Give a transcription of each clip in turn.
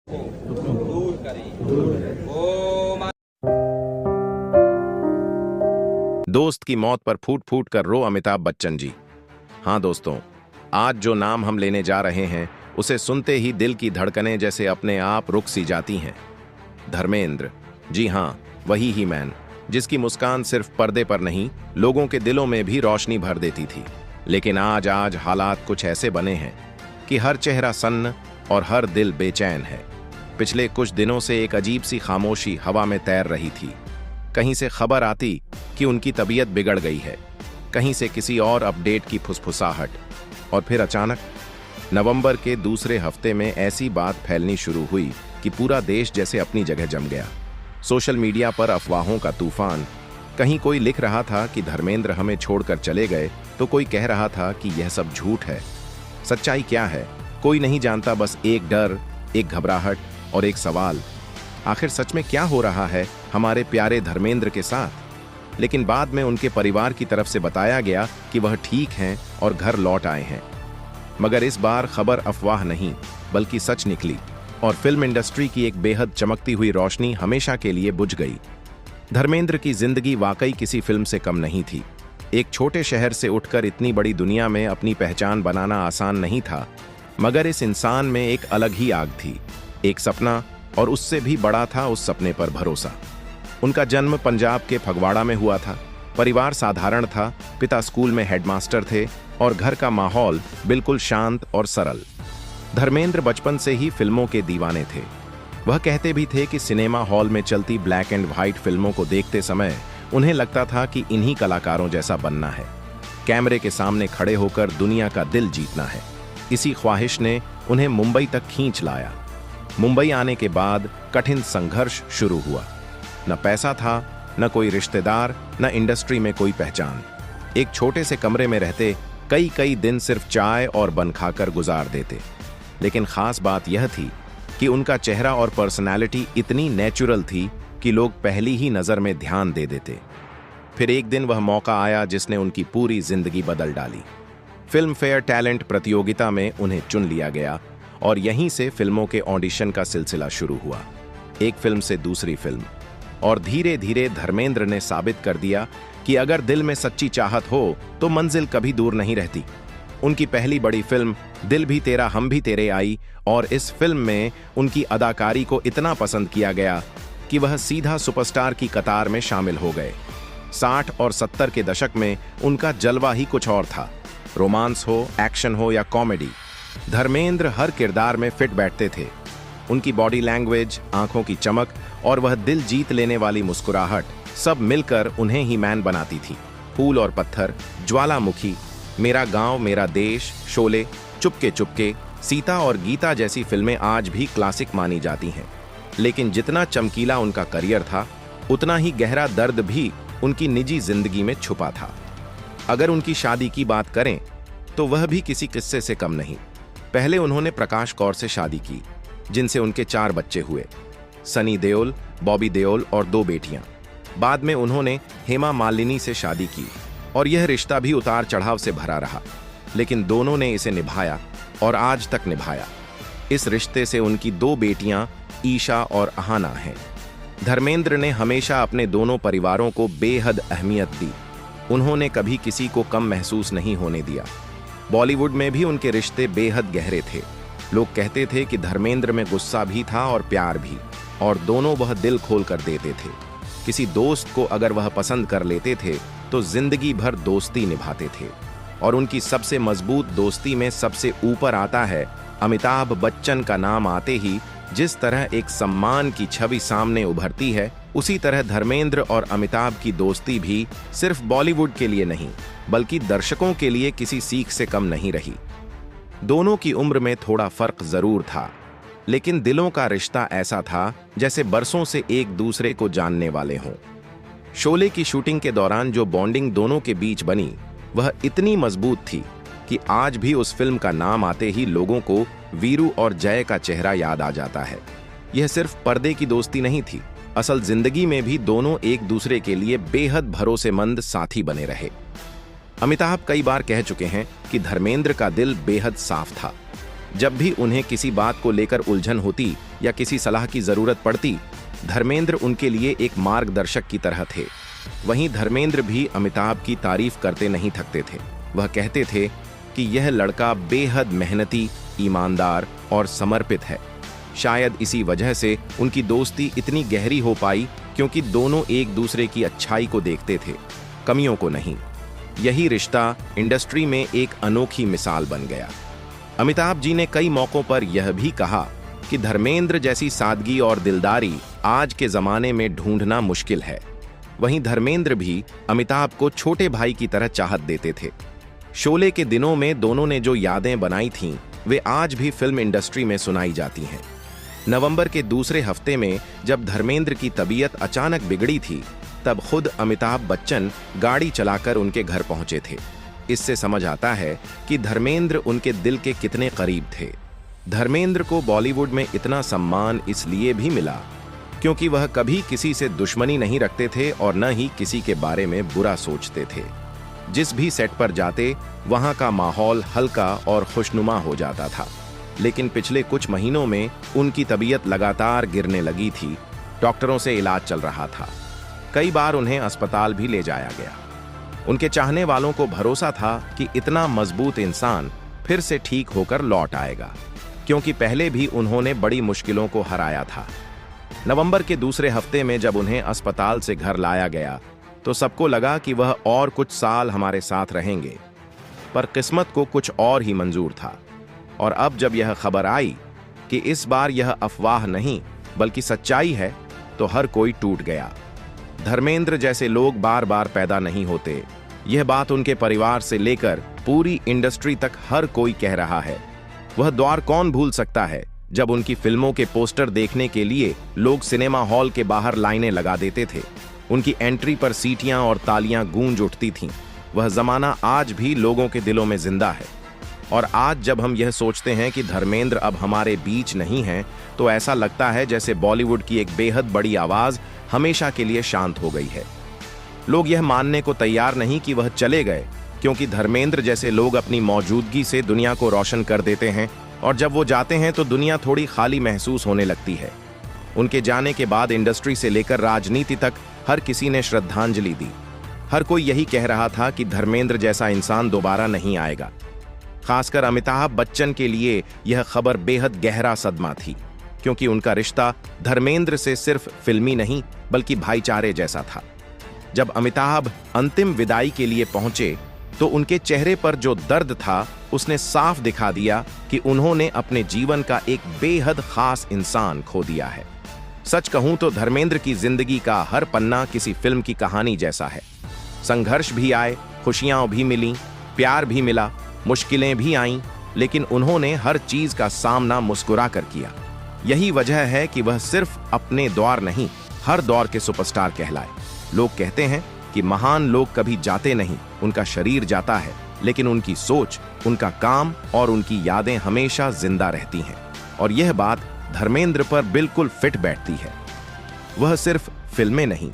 को दूर करें। ओम। दोस्त की मौत पर फूट फूट कर रो अमिताभ बच्चन जी। हाँ दोस्तों, आज जो नाम हम लेने जा रहे हैं उसे सुनते ही दिल की धड़कनें जैसे अपने आप रुक सी जाती हैं। धर्मेंद्र। जी हाँ, वही ही मैन जिसकी मुस्कान सिर्फ पर्दे पर नहीं, लोगों के दिलों में भी रोशनी भर देती थी। लेकिन आज हालात कुछ ऐसे बने हैं कि हर चेहरा सन्न और हर दिल बेचैन है। पिछले कुछ दिनों से एक अजीब सी खामोशी हवा में तैर रही थी। कहीं से खबर आती कि उनकी तबीयत बिगड़ गई है, कहीं से किसी और अपडेट की फुसफुसाहट, और फिर अचानक नवंबर के दूसरे हफ्ते में ऐसी बात फैलनी शुरू हुई कि पूरा देश जैसे अपनी जगह जम गया। सोशल मीडिया पर अफवाहों का तूफान। कहीं कोई लिख रहा था कि धर्मेंद्र हमें छोड़कर चले गए, तो कोई कह रहा था कि यह सब झूठ है। सच्चाई क्या है कोई नहीं जानता, बस एक डर, एक घबराहट और एक सवाल, आखिर सच में क्या हो रहा है हमारे प्यारे धर्मेंद्र के साथ। लेकिन बाद में उनके परिवार की तरफ से बताया गया कि वह ठीक हैं और घर लौट आए हैं। मगर इस बार खबर अफवाह नहीं बल्कि सच निकली और फिल्म इंडस्ट्री की एक बेहद चमकती हुई रोशनी हमेशा के लिए बुझ गई। धर्मेंद्र की जिंदगी वाकई किसी फिल्म से कम नहीं थी। एक छोटे शहर से उठकर इतनी बड़ी दुनिया में अपनी पहचान बनाना आसान नहीं था, मगर इस इंसान में एक अलग ही आग थी, एक सपना, और उससे भी बड़ा था उस सपने पर भरोसा। उनका जन्म पंजाब के फगवाड़ा में हुआ था। परिवार साधारण था, पिता स्कूल में हेडमास्टर थे और घर का माहौल बिल्कुल शांत और सरल। धर्मेंद्र बचपन से ही फिल्मों के दीवाने थे। वह कहते भी थे कि सिनेमा हॉल में चलती ब्लैक एंड व्हाइट फिल्मों को देखते समय उन्हें लगता था कि इन्हीं कलाकारों जैसा बनना है, कैमरे के सामने खड़े होकर दुनिया का दिल जीतना है। इसी ख्वाहिश ने उन्हें मुंबई तक खींच लाया। मुंबई आने के बाद कठिन संघर्ष शुरू हुआ। न पैसा था, न कोई रिश्तेदार, न इंडस्ट्री में कोई पहचान। एक छोटे से कमरे में रहते कई दिन सिर्फ चाय और बन खाकर गुजार देते। लेकिन खास बात यह थी कि उनका चेहरा और पर्सनालिटी इतनी नेचुरल थी कि लोग पहली ही नजर में ध्यान दे देते। फिर एक दिन वह मौका आया जिसने उनकी पूरी जिंदगी बदल डाली। फिल्म फेयर टैलेंट प्रतियोगिता में उन्हें चुन लिया गया और यहीं से फिल्मों के ऑडिशन का सिलसिला शुरू हुआ। एक फिल्म से दूसरी फिल्म, और धीरे धीरे धर्मेंद्र ने साबित कर दिया कि अगर दिल में सच्ची चाहत हो तो मंजिल कभी दूर नहीं रहती। उनकी पहली बड़ी फिल्म दिल भी तेरा हम भी तेरे आई, और इस फिल्म में उनकी अदाकारी को इतना पसंद किया गया कि वह सीधा सुपरस्टार की कतार में शामिल हो गए। 60 और 70 के दशक में उनका जलवा ही कुछ और था। रोमांस हो, एक्शन हो या कॉमेडी, धर्मेंद्र हर किरदार में फिट बैठते थे। उनकी बॉडी लैंग्वेज, आंखों की चमक और वह दिल जीत लेने वाली मुस्कुराहट सब मिलकर उन्हें ही मैन बनाती थी। फूल और पत्थर, ज्वालामुखी, मेरा गांव मेरा देश, शोले, चुपके चुपके, सीता और गीता जैसी फिल्में आज भी क्लासिक मानी जाती हैं। लेकिन जितना चमकीला उनका करियर था, उतना ही गहरा दर्द भी उनकी निजी जिंदगी में छुपा था। अगर उनकी शादी की बात करें तो वह भी किसी किस्से से कम नहीं। पहले उन्होंने प्रकाश कौर से शादी की, जिनसे उनके 4 बच्चे हुए, सनी देओल, बॉबी देओल और 2 बेटियां। बाद में उन्होंने हेमा मालिनी से शादी की और यह रिश्ता भी उतार चढ़ाव से भरा रहा, लेकिन दोनों ने इसे निभाया और आज तक निभाया। इस रिश्ते से उनकी 2 बेटियां ईशा और अहाना हैं। धर्मेंद्र ने हमेशा अपने दोनों परिवारों को बेहद अहमियत दी। उन्होंने कभी किसी को कम महसूस नहीं होने दिया। बॉलीवुड में भी उनके रिश्ते बेहद गहरे थे। लोग कहते थे कि धर्मेंद्र में गुस्सा भी था और प्यार भी, और दोनों वह दिल खोल कर देते थे। किसी दोस्त को अगर वह पसंद कर लेते थे तो जिंदगी भर दोस्ती निभाते थे। और उनकी सबसे मजबूत दोस्ती में सबसे ऊपर आता है अमिताभ बच्चन का नाम आते ही जिस तरह एक सम्मान की छवि सामने उभरती है, उसी तरह धर्मेंद्र और अमिताभ की दोस्ती भी सिर्फ बॉलीवुड के लिए नहीं बल्कि दर्शकों के लिए किसी सीख से कम नहीं रही। दोनों की उम्र में थोड़ा फर्क जरूर था, लेकिन दिलों का रिश्ता ऐसा था जैसे बरसों से एक दूसरे को जानने वाले हों। शोले की शूटिंग के दौरान जो बॉन्डिंग दोनों के बीच बनी वह इतनी मजबूत थी कि आज भी उस फिल्म का नाम आते ही लोगों को वीरू और जय का चेहरा याद आ जाता है। यह सिर्फ पर्दे की दोस्ती नहीं थी, असल जिंदगी में भी दोनों एक दूसरे के लिए बेहद भरोसेमंद साथी बने रहे। अमिताभ कई बार कह चुके हैं कि धर्मेंद्र का दिल बेहद साफ था। जब भी उन्हें किसी बात को लेकर उलझन होती या किसी सलाह की जरूरत पड़ती, धर्मेंद्र उनके लिए एक मार्गदर्शक की तरह थे। वहीं धर्मेंद्र भी अमिताभ की तारीफ करते नहीं थकते थे। वह कहते थे कि यह लड़का बेहद मेहनती, ईमानदार और समर्पित है। शायद इसी वजह से उनकी दोस्ती इतनी गहरी हो पाई, क्योंकि दोनों एक दूसरे की अच्छाई को देखते थे, कमियों को नहीं। यही रिश्ता इंडस्ट्री में एक अनोखी मिसाल बन गया। अमिताभ जी ने कई मौकों पर यह भी कहा कि धर्मेंद्र जैसी सादगी और दिलदारी आज के जमाने में ढूंढना मुश्किल है। वहीं धर्मेंद्र भी अमिताभ को छोटे भाई की तरह चाहत देते थे। शोले के दिनों में दोनों ने जो यादें बनाई थीं, वे आज भी फिल्म इंडस्ट्री में सुनाई जाती हैं। नवंबर के दूसरे हफ्ते में जब धर्मेंद्र की तबीयत अचानक बिगड़ी थी, तब खुद अमिताभ बच्चन गाड़ी चलाकर उनके घर पहुंचे थे। इससे समझ आता है कि धर्मेंद्र उनके दिल के कितने करीब थे। धर्मेंद्र को बॉलीवुड में इतना सम्मान इसलिए भी मिला क्योंकि वह कभी किसी से दुश्मनी नहीं रखते थे और न ही किसी के बारे में बुरा सोचते थे। जिस भी सेट पर जाते, वहां का माहौल हल्का और खुशनुमा हो जाता था। लेकिन पिछले कुछ महीनों में उनकी तबीयत लगातार गिरने लगी थी। डॉक्टरों से इलाज चल रहा था। कई बार उन्हें अस्पताल भी ले जाया गया। उनके चाहने वालों को भरोसा था कि इतना मजबूत इंसान फिर से ठीक होकर लौट आएगा, क्योंकि पहले भी उन्होंने बड़ी मुश्किलों को हराया था। नवंबर के दूसरे हफ्ते में जब उन्हें अस्पताल से घर लाया गया, तो सबको लगा कि वह और कुछ साल हमारे साथ रहेंगे, पर किस्मत को कुछ और ही मंजूर था। और अब जब यह खबर आई कि इस बार यह अफवाह नहीं बल्कि सच्चाई है, तो हर कोई टूट गया। धर्मेंद्र जैसे लोग बार बार पैदा नहीं होते। यह बात उनके परिवार से लेकर पूरी इंडस्ट्री तक हर कोई कह रहा है। वह दौर कौन भूल सकता है जब उनकी फिल्मों के पोस्टर देखने के लिए लोग सिनेमा हॉल के बाहर लाइनें लगा देते थे। उनकी एंट्री पर सीटियां और तालियां गूंज उठती थीं। वह जमाना आज भी लोगों के दिलों में जिंदा है। और आज जब हम यह सोचते हैं कि धर्मेंद्र अब हमारे बीच नहीं हैं, तो ऐसा लगता है जैसे बॉलीवुड की एक बेहद बड़ी आवाज हमेशा के लिए शांत हो गई है। लोग यह मानने को तैयार नहीं कि वह चले गए, क्योंकि धर्मेंद्र जैसे लोग अपनी मौजूदगी से दुनिया को रोशन कर देते हैं, और जब वो जाते हैं तो दुनिया थोड़ी खाली महसूस होने लगती है। उनके जाने के बाद इंडस्ट्री से लेकर राजनीति तक हर किसी ने श्रद्धांजलि दी। हर कोई यही कह रहा था कि धर्मेंद्र जैसा इंसान दोबारा नहीं आएगा। खासकर अमिताभ बच्चन के लिए यह खबर बेहद गहरा सदमा थी, क्योंकि उनका रिश्ता धर्मेंद्र से सिर्फ फिल्मी नहीं बल्कि भाईचारे जैसा था। जब अमिताभ अंतिम विदाई के लिए पहुंचे, तो उनके चेहरे पर जो दर्द था, उसने साफ दिखा दिया कि उन्होंने अपने जीवन का एक बेहद खास इंसान खो दिया है। सच कहूं तो धर्मेंद्र की जिंदगी का हर पन्ना किसी फिल्म की कहानी जैसा है। संघर्ष भी आए, खुशियां भी मिली, प्यार भी मिला, मुश्किलें भी आईं, लेकिन उन्होंने हर चीज का सामना मुस्कुरा कर किया। यही वजह है कि वह सिर्फ अपने दौर नहीं, हर दौर के सुपरस्टार कहलाए। लोग कहते हैं कि महान लोग कभी जाते नहीं, उनका शरीर जाता है, लेकिन उनकी सोच, उनका काम और उनकी यादें हमेशा जिंदा रहती हैं। और यह बात धर्मेंद्र पर बिल्कुल फिट बैठती है। वह सिर्फ फिल्में नहीं,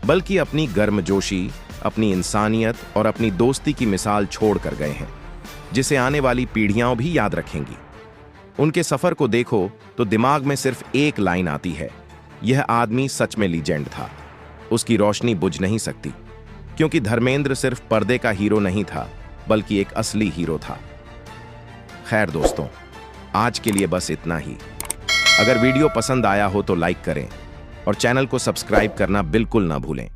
बल्कि अपनी गर्मजोशी, अपनी इंसानियत और अपनी दोस्ती की मिसाल छोड़ कर गए हैं, जिसे आने वाली पीढ़ियां भी याद रखेंगी। उनके सफर को देखो तो दिमाग में सिर्फ एक लाइन आती है, यह आदमी सच में लीजेंड था। उसकी रोशनी बुझ नहीं सकती, क्योंकि धर्मेंद्र सिर्फ पर्दे का हीरो नहीं था, बल्कि एक असली हीरो था। खैर दोस्तों, आज के लिए बस इतना ही। अगर वीडियो पसंद आया हो तो लाइक करें और चैनल को सब्सक्राइब करना बिल्कुल ना भूलें।